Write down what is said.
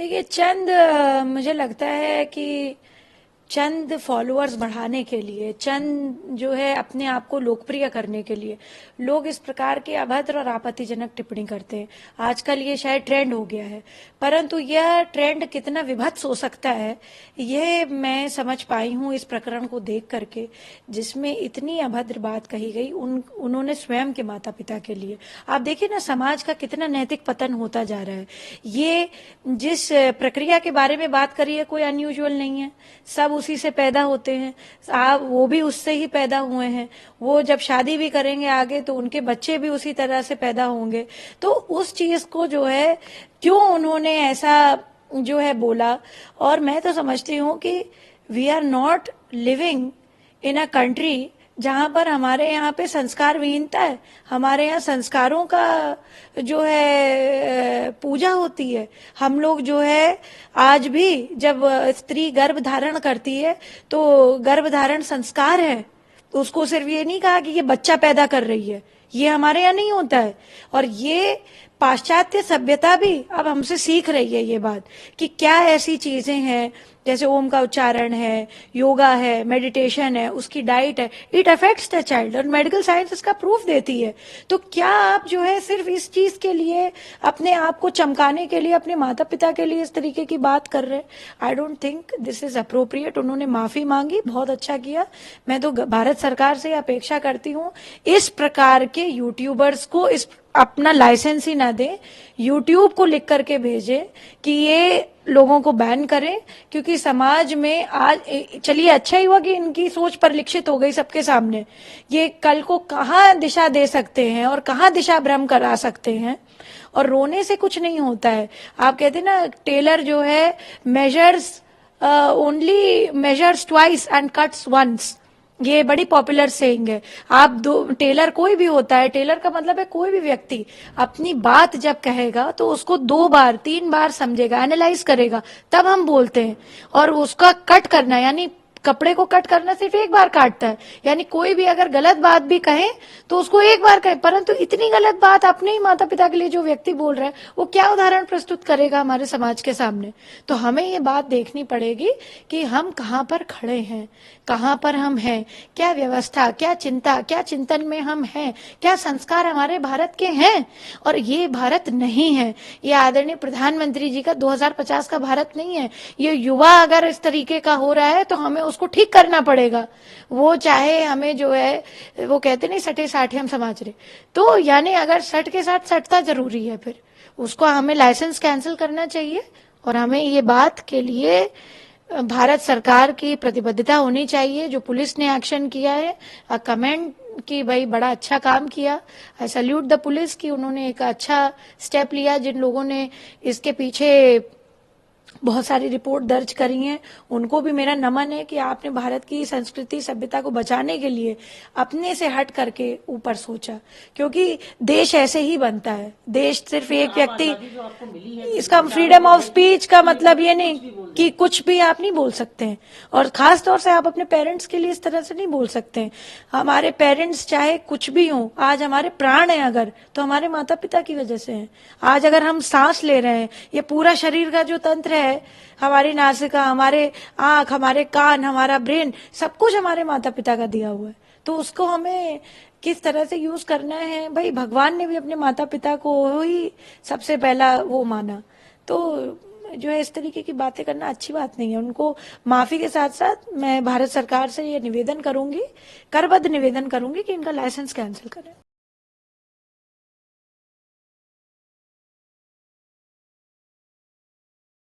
देखिए मुझे लगता है कि चंद फॉलोअर्स बढ़ाने के लिए, चंद जो है अपने आप को लोकप्रिय करने के लिए लोग इस प्रकार के अभद्र और आपत्तिजनक टिप्पणी करते हैं। आजकल ये शायद ट्रेंड हो गया है, परंतु यह ट्रेंड कितना विभत्स हो सकता है यह मैं समझ पाई हूँ इस प्रकरण को देख करके, जिसमें इतनी अभद्र बात कही गई उन्होंने स्वयं के माता पिता के लिए। आप देखिए ना, समाज का कितना नैतिक पतन होता जा रहा है। ये जिस प्रक्रिया के बारे में बात करी है कोई अनयूजुअल नहीं है, सब उसी से पैदा होते हैं, आप वो भी उससे ही पैदा हुए हैं। वो जब शादी भी करेंगे आगे तो उनके बच्चे भी उसी तरह से पैदा होंगे। तो उस चीज को जो है क्यों उन्होंने ऐसा जो है बोला। और मैं तो समझती हूँ कि we are not living in a country जहां पर हमारे यहाँ पे संस्कार विहीनता है। हमारे यहाँ संस्कारों का जो है पूजा होती है। हम लोग जो है आज भी जब स्त्री गर्भ धारण करती है तो गर्भ धारण संस्कार है, तो उसको सिर्फ ये नहीं कहा कि ये बच्चा पैदा कर रही है, ये हमारे यहाँ नहीं होता है। और ये पाश्चात्य सभ्यता भी अब हमसे सीख रही है ये बात कि क्या ऐसी चीजें हैं, जैसे ओम का उच्चारण है, योगा है, मेडिटेशन है, उसकी डाइट है, इट अफेक्ट्स द चाइल्ड, और मेडिकल साइंस इसका प्रूफ देती है। तो क्या आप जो है सिर्फ इस चीज के लिए, अपने आप को चमकाने के लिए, अपने माता पिता के लिए इस तरीके की बात कर रहे हैं? I don't think this is appropriate. उन्होंने माफी मांगी, बहुत अच्छा किया। मैं तो भारत सरकार से अपेक्षा करती हूँ इस प्रकार के यूट्यूबर्स को इस अपना लाइसेंस ही ना दें, यूट्यूब को लिख करके भेजे कि ये लोगों को बैन करें, क्योंकि समाज में आज चलिए अच्छा ही हुआ कि इनकी सोच परिलक्षित हो गई सबके सामने। ये कल को कहाँ दिशा दे सकते हैं और कहाँ दिशा भ्रम करा सकते हैं। और रोने से कुछ नहीं होता है। आप कहते हैं ना, टेलर जो है measures only measures twice and cuts once, ये बड़ी पॉपुलर सेइंग है। आप दो टेलर कोई भी होता है, टेलर का मतलब है कोई भी व्यक्ति अपनी बात जब कहेगा तो उसको 2 बार 3 बार समझेगा, एनालाइज करेगा, तब हम बोलते हैं। और उसका कट करना, यानी कपड़े को कट करना सिर्फ एक बार काटता है। यानी कोई भी अगर गलत बात भी कहे तो उसको एक बार कहे, परंतु इतनी गलत बात अपने ही माता पिता के लिए जो व्यक्ति बोल रहा है वो क्या उदाहरण प्रस्तुत करेगा हमारे समाज के सामने। तो हमें ये बात देखनी पड़ेगी कि हम कहाँ पर खड़े हैं, कहाँ पर हम हैं, क्या व्यवस्था, क्या चिंता, क्या चिंतन में हम हैं, क्या संस्कार हमारे भारत के हैं। और ये भारत नहीं है, ये आदरणीय प्रधानमंत्री जी का 2050 का भारत नहीं है। ये युवा अगर इस तरीके का हो रहा है तो हमें उसको ठीक करना पड़ेगा। वो चाहे हमें जो है, वो कहते नहीं सटे साठे हम समाज रहे, तो यानी अगर सट के साथ सटता जरूरी है, फिर उसको हमें लाइसेंस कैंसिल करना चाहिए। और हमें ये बात के लिए भारत सरकार की प्रतिबद्धता होनी चाहिए। जो पुलिस ने एक्शन किया है, कमेंट कि भाई बड़ा अच्छा काम किया, आई सैल्यूट द पुलिस कि उन्होंने एक अच्छा स्टेप लिया। जिन लोगों ने इसके पीछे बहुत सारी रिपोर्ट दर्ज करी हैं उनको भी मेरा नमन है कि आपने भारत की संस्कृति सभ्यता को बचाने के लिए अपने से हट करके ऊपर सोचा, क्योंकि देश ऐसे ही बनता है। देश सिर्फ एक व्यक्ति, इसका फ्रीडम ऑफ स्पीच का मतलब ये नहीं कि कुछ भी आप नहीं बोल सकते हैं, और खास तौर से आप अपने पेरेंट्स के लिए इस तरह से नहीं बोल सकते हैं। हमारे पेरेंट्स चाहे कुछ भी हों, आज हमारे प्राण है अगर, तो हमारे माता पिता की वजह से हैं। आज अगर हम सांस ले रहे हैं, ये पूरा शरीर का जो तंत्र है, हमारी नासिका, हमारे आंख, हमारे कान, हमारा ब्रेन, सब कुछ हमारे माता पिता का दिया हुआ है। तो उसको हमें किस तरह से यूज करना है, भाई भगवान ने भी अपने माता पिता को ही सबसे पहला वो माना। तो जो है इस तरीके की बातें करना अच्छी बात नहीं है। उनको माफी के साथ साथ मैं भारत सरकार से ये निवेदन करूंगी, करबद्ध निवेदन करूंगी कि इनका लाइसेंस कैंसिल करें।